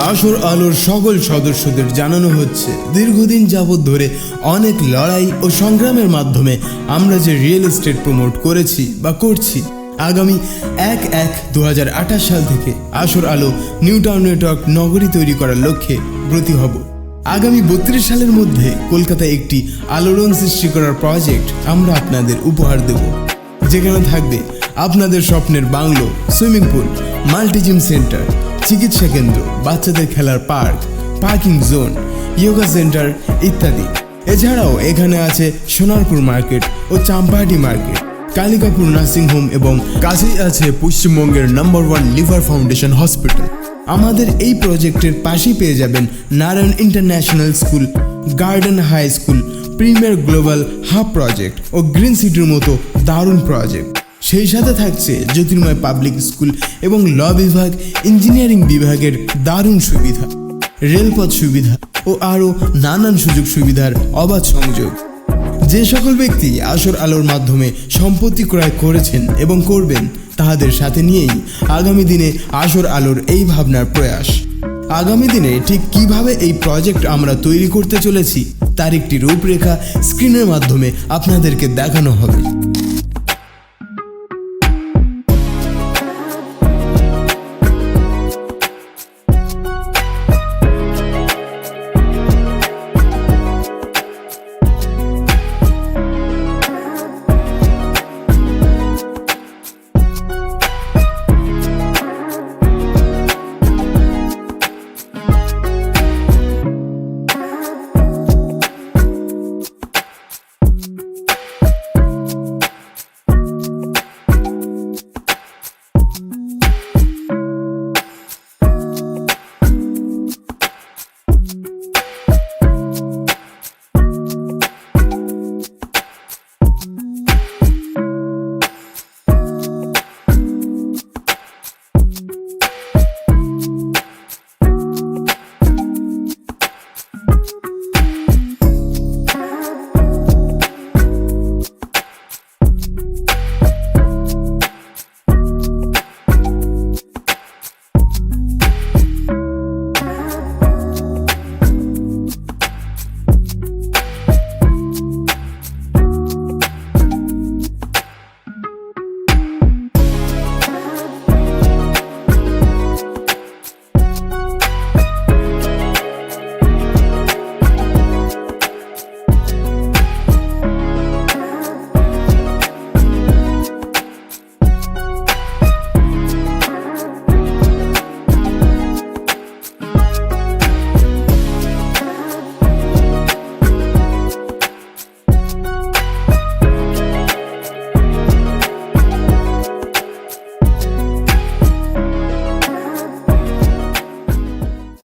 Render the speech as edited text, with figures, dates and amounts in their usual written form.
আসর আলোর সকল সদস্যদের জানানো হচ্ছে, দীর্ঘদিন যাবৎ ধরে অনেক লড়াই ও সংগ্রামের মাধ্যমে আমরা যে রিয়েল এস্টেট প্রমোট করেছি বা করছি, আগামী 1/1/2028 সাল থেকে আসর আলো নিউ টাউন নেটওয়ার্ক নগরী তৈরি করার লক্ষ্যে ব্রতী হব। আগামী 32 সালের মধ্যে কলকাতায় একটি আলোড়ন সৃষ্টি করার প্রজেক্ট আমরা আপনাদের উপহার দেব, যেখানে থাকবে আপনাদের স্বপ্নের bungalow, swimming pool, multi gym centre, চিকিৎসা কেন্দ্র, বাচ্চাদের খেলার park, parking zone, yoga centre ইত্যাদি। এছাড়াও এখানে আছে সোনারপুর মার্কেট ও Champahati market, Kalikapur nursing home এবং কাছেই আছে পশ্চিমবঙ্গের নাম্বার 1 লিভার ফাউন্ডেশন হসপিটাল। আমাদের এই প্রজেক্টের পাশেই পেয়ে যাবেন Narayana international school, garden high school, premier global hub project ও গ্রিন সিটির মতো দারুণ প্রজেক্ট। সেই সাথে থাকছে জ্যোতির্ময় পাবলিক স্কুল এবং ল বিভাগ, ইঞ্জিনিয়ারিং বিভাগের দারুণ সুবিধা, রেলপথ সুবিধা ও আরও নানান সুযোগ সুবিধার অবাধ সংযোগ। যে সকল ব্যক্তি আসর আলোর মাধ্যমে সম্পত্তি ক্রয় করেছেন এবং করবেন, তাহাদের সাথে নিয়েই আগামী দিনে আসর আলোর এই ভাবনার প্রয়াস। আগামী দিনে ঠিক কিভাবে এই প্রজেক্ট আমরা তৈরি করতে চলেছি তার একটি রূপরেখা স্ক্রিনের মাধ্যমে আপনাদেরকে দেখানো হবে।